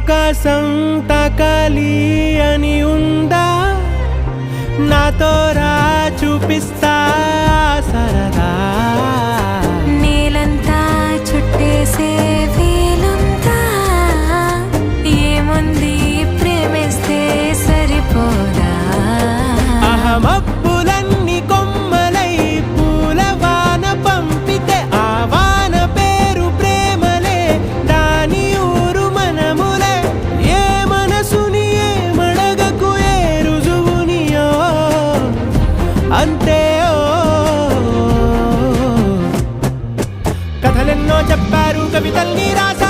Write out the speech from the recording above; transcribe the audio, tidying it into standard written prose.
ఆకాశం తాకాలి అని ఉందా నాతో రా చూపిస్తా సరదా నేలంతా చుట్టేసే వీలుందా ఏముంది ప్రేమిస్తే సరిపోదా అహమబ్బులన్నీ కొమ్మలై పూలవాన పంపితే ఆ వాన పేరు ప్రేమలే దాని ఊరు మనములే ఏ మనసుని ఏ మడగకు ఏ రుజువునియో అంతే కథలెన్నో చెప్పారు కవితల్ని రాశారు